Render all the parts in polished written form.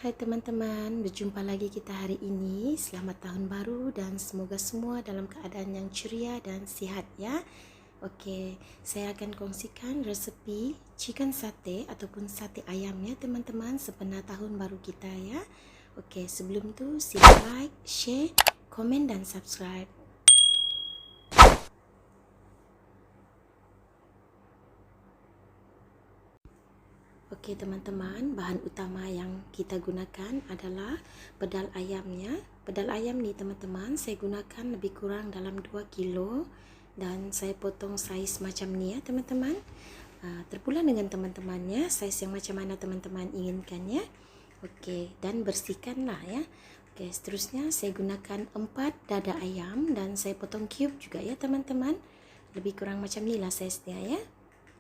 Hai teman-teman, berjumpa lagi kita hari ini. Selamat tahun baru dan semoga semua dalam keadaan yang ceria dan sihat ya. Oke, saya akan kongsikan resepi chicken sate ataupun sate ayam ya teman-teman sebenar tahun baru kita ya. Oke, sebelum itu sila like, share, komen dan subscribe. Oke teman-teman, bahan utama yang kita gunakan adalah pedal ayamnya. Pedal ayam nih teman-teman, saya gunakan lebih kurang dalam 2 kilo dan saya potong saiz macam ni ya teman-teman. Terpulang dengan teman-temannya, saiz yang macam mana teman-teman inginkan ya. Oke, dan bersihkanlah ya. Oke, seterusnya saya gunakan 4 dada ayam dan saya potong cube juga ya teman-teman. Lebih kurang macam ni lah saiznya ya.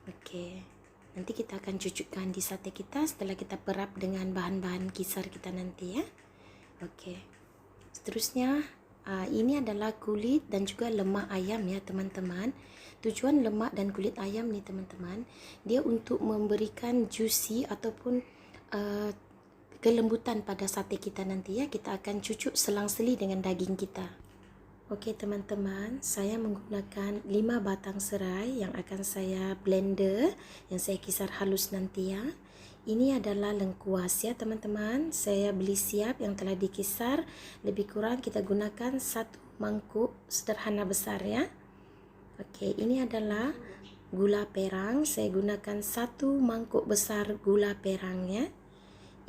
Oke. Nanti kita akan cucukkan di sate kita setelah kita perap dengan bahan-bahan kisar kita nanti ya. Oke. Seterusnya ini adalah kulit dan juga lemak ayam ya teman-teman. Tujuan lemak dan kulit ayam nih teman-teman, dia untuk memberikan juicy ataupun kelembutan pada sate kita nanti ya. Kita akan cucuk selang-seli dengan daging kita. Oke teman-teman, saya menggunakan 5 batang serai yang akan saya blender, yang saya kisar halus nanti ya. Ini adalah lengkuas ya teman-teman, saya beli siap yang telah dikisar. Lebih kurang kita gunakan 1 mangkuk sederhana besar ya. Oke, ini adalah gula perang, saya gunakan 1 mangkuk besar gula perang ya.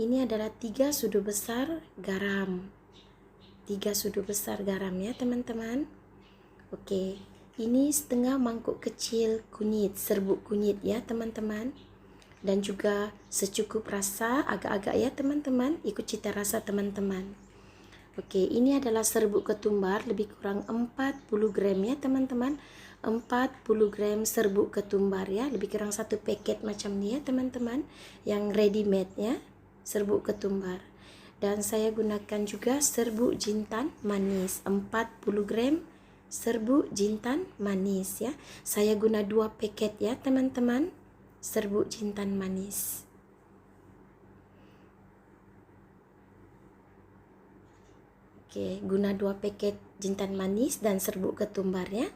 Ini adalah 3 sudu besar garam, 3 sudu besar garam ya teman-teman. Oke, ini setengah mangkuk kecil kunyit, serbuk kunyit ya teman-teman. Dan juga secukup rasa, agak-agak ya teman-teman, ikut cita rasa teman-teman. Oke, ini adalah serbuk ketumbar, lebih kurang 40 gram ya teman-teman. 40 gram serbuk ketumbar ya, lebih kurang 1 paket macam ni ya teman-teman, yang ready made ya, serbuk ketumbar. Dan saya gunakan juga serbuk jintan manis, 40 gram serbuk jintan manis ya. Saya guna 2 paket ya teman-teman, serbuk jintan manis. Oke, guna 2 paket jintan manis dan serbuk ketumbar ya.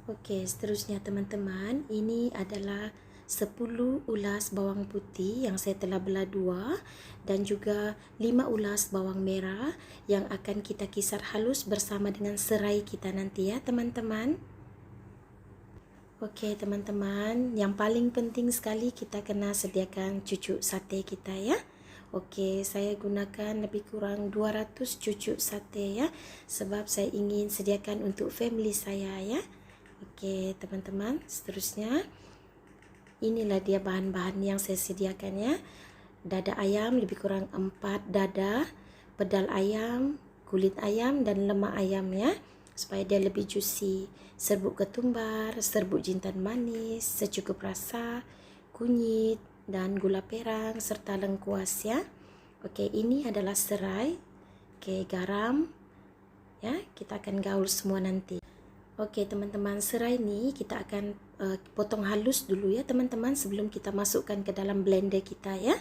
Oke, seterusnya teman-teman, ini adalah 10 ulas bawang putih yang saya telah belah 2 dan juga 5 ulas bawang merah yang akan kita kisar halus bersama dengan serai kita nanti ya teman-teman. Oke teman-teman, yang paling penting sekali kita kena sediakan cucuk sate kita ya. Oke, saya gunakan lebih kurang 200 cucuk sate ya, sebab saya ingin sediakan untuk family saya ya. Oke teman-teman, seterusnya inilah dia bahan-bahan yang saya sediakan ya. Dada ayam lebih kurang 4 dada, pedal ayam, kulit ayam dan lemak ayam ya, supaya dia lebih juicy. Serbuk ketumbar, serbuk jintan manis, secukup rasa, kunyit dan gula perang serta lengkuas ya. Oke, ini adalah serai. Oke, garam ya, kita akan gaul semua nanti. Oke teman-teman, serai ini kita akan potong halus dulu ya teman-teman sebelum kita masukkan ke dalam blender kita ya.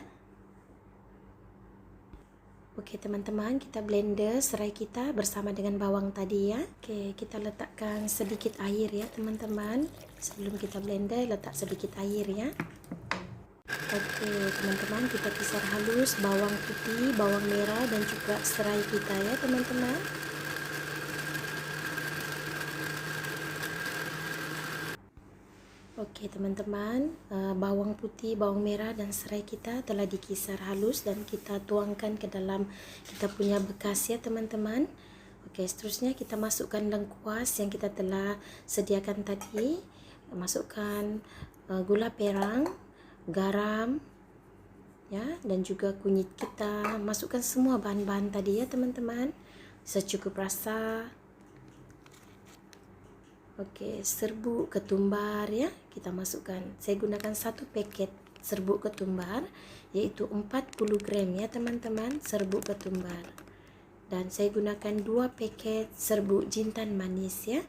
Oke teman-teman, kita blender serai kita bersama dengan bawang tadi ya. Oke, kita letakkan sedikit air ya teman-teman. Sebelum kita blender, letak sedikit air ya. Oke teman-teman, kita kisar halus bawang putih, bawang merah dan juga serai kita ya teman-teman. Oke teman-teman, bawang putih, bawang merah dan serai kita telah dikisar halus dan kita tuangkan ke dalam kita punya bekas ya teman-teman. Oke, seterusnya kita masukkan lengkuas yang kita telah sediakan tadi. Masukkan gula perang, garam ya, dan juga kunyit kita. Masukkan semua bahan-bahan tadi ya teman-teman, secukup rasa. Oke, serbuk ketumbar ya, kita masukkan. Saya gunakan 1 paket serbuk ketumbar, yaitu 40 gram ya teman-teman, serbuk ketumbar. Dan saya gunakan 2 paket serbuk jintan manis ya.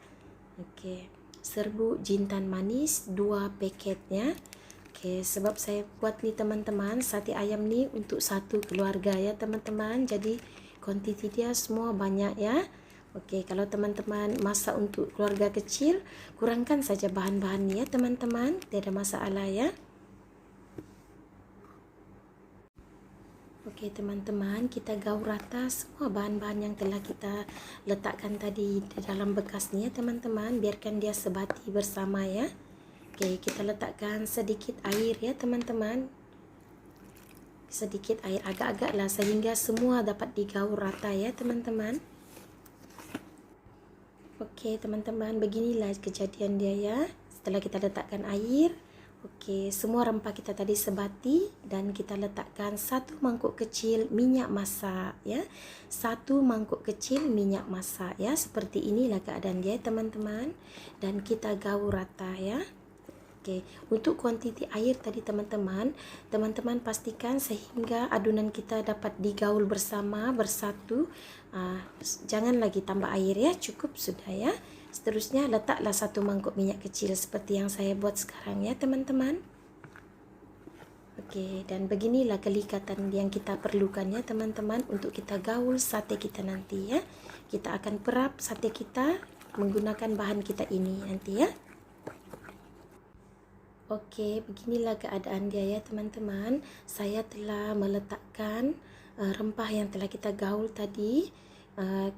Oke, serbuk jintan manis 2 paketnya. Oke, Oke, sebab saya buat nih teman-teman, sate ayam nih untuk satu keluarga ya teman-teman. Jadi kuantiti dia semua banyak ya. Oke, kalau teman-teman masak untuk keluarga kecil, kurangkan saja bahan-bahannya ya teman-teman. Tidak ada masalah ya. Oke teman-teman, kita gaul rata semua bahan-bahan yang telah kita letakkan tadi di dalam bekasnya teman-teman. Biarkan dia sebati bersama ya. Oke, kita letakkan sedikit air ya teman-teman. Sedikit air agak-agak lah sehingga semua dapat digaul rata ya teman-teman. Oke teman-teman, beginilah kejadian dia ya. Setelah kita letakkan air, oke, semua rempah kita tadi sebati dan kita letakkan 1 mangkuk kecil minyak masak ya. 1 mangkuk kecil minyak masak ya. Seperti inilah keadaan dia teman-teman. Dan kita gaul rata ya. Oke, untuk kuantiti air tadi teman-teman pastikan sehingga adonan kita dapat digaul bersama, bersatu. Jangan lagi tambah air ya, cukup sudah ya. Seterusnya letaklah 1 mangkuk minyak kecil seperti yang saya buat sekarang ya teman-teman. Oke, dan beginilah kelikatan yang kita perlukan ya teman-teman untuk kita gaul sate kita nanti ya. Kita akan perap sate kita menggunakan bahan kita ini nanti ya. Oke, beginilah keadaan dia ya teman-teman. Saya telah meletakkan rempah yang telah kita gaul tadi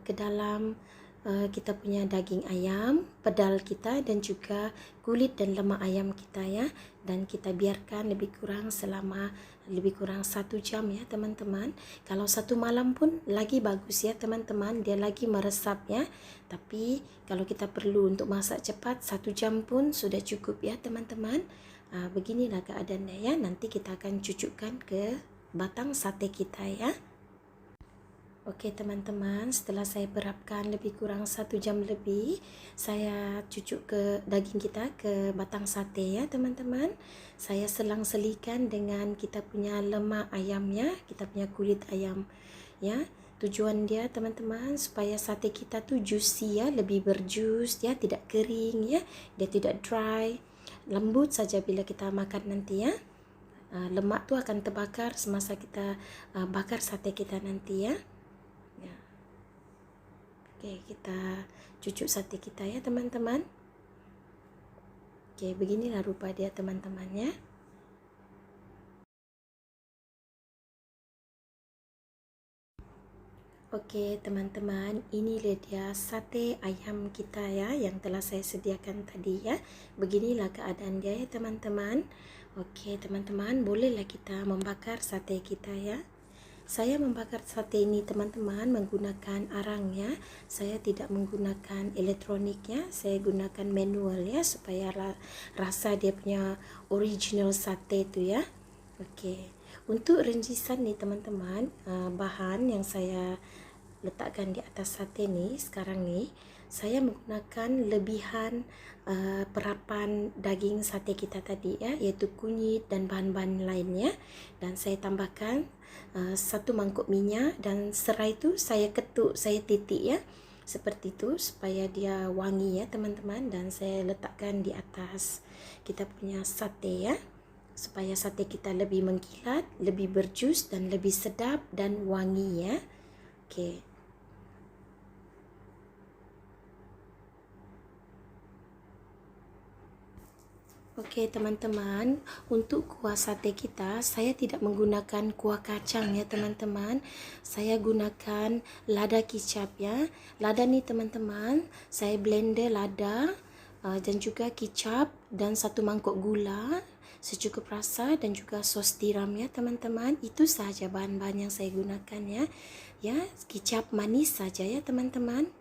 ke dalam kita punya daging ayam, pedal kita dan juga kulit dan lemak ayam kita ya. Dan kita biarkan lebih kurang 1 jam ya teman-teman. Kalau 1 malam pun lagi bagus ya teman-teman, dia lagi meresap ya. Tapi kalau kita perlu untuk masak cepat 1 jam pun sudah cukup ya teman-teman. Beginilah keadaannya ya. Nanti kita akan cucukkan ke batang sate kita ya. Oke teman-teman, setelah saya perapkan lebih kurang 1 jam lebih, saya cucuk ke daging kita ke batang sate ya teman-teman. Saya selang-selikan dengan kita punya lemak ayamnya, kita punya kulit ayam ya. Tujuan dia teman-teman supaya sate kita tuh juicy ya, lebih berjus ya, tidak kering ya, dia tidak dry, lembut saja bila kita makan nanti ya. Lemak tuh akan terbakar semasa kita bakar sate kita nanti ya. Oke, kita cucuk sate kita ya teman-teman. Oke, beginilah rupa dia teman-teman ya. Oke teman-teman, inilah dia sate ayam kita ya yang telah saya sediakan tadi ya. Beginilah keadaan dia ya teman-teman. Oke teman-teman, bolehlah kita membakar sate kita ya. Saya membakar sate ini teman-teman menggunakan arang ya. Saya tidak menggunakan elektronik ya. Saya gunakan manual ya supaya rasa dia punya original sate itu ya. Oke. Untuk rincisan nih teman-teman, bahan yang saya letakkan di atas sate nih sekarang nih, saya menggunakan lebihan perapan daging sate kita tadi ya, yaitu kunyit dan bahan-bahan lainnya. Dan saya tambahkan 1 mangkuk minyak dan serai itu saya ketuk, saya titik ya, seperti itu supaya dia wangi ya teman-teman. Dan saya letakkan di atas kita punya sate ya, supaya sate kita lebih mengkilat, lebih berjus dan lebih sedap dan wangi ya. Oke. Oke teman-teman, untuk kuah sate kita saya tidak menggunakan kuah kacang ya teman-teman. Saya gunakan lada kicap ya. Lada nih teman-teman, saya blender lada dan juga kicap dan 1 mangkuk gula secukup rasa dan juga sos tiram ya teman-teman. Itu saja bahan-bahan yang saya gunakan ya. Ya, kicap manis saja ya teman-teman.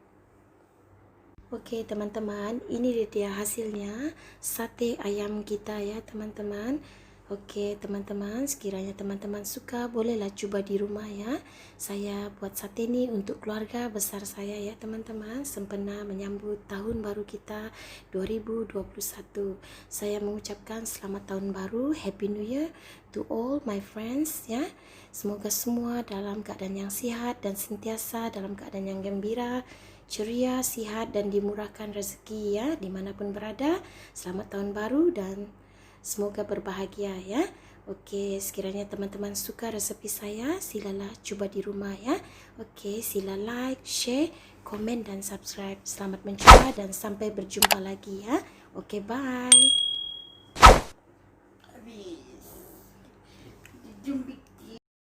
Oke teman-teman, ini dia hasilnya sate ayam kita ya teman-teman. Oke teman-teman, sekiranya teman-teman suka bolehlah coba di rumah ya. Saya buat sate ini untuk keluarga besar saya ya teman-teman, sempena menyambut tahun baru kita 2021. Saya mengucapkan selamat tahun baru, Happy New Year to all my friends ya. Semoga semua dalam keadaan yang sehat dan sentiasa dalam keadaan yang gembira, ceria, sihat dan dimurahkan rezeki ya dimanapun berada. Selamat tahun baru dan Semoga berbahagia ya. Oke, sekiranya teman-teman suka resepi saya, silalah coba di rumah ya. Oke, sila like, share, komen, dan subscribe. Selamat mencoba dan sampai berjumpa lagi ya. Oke, bye.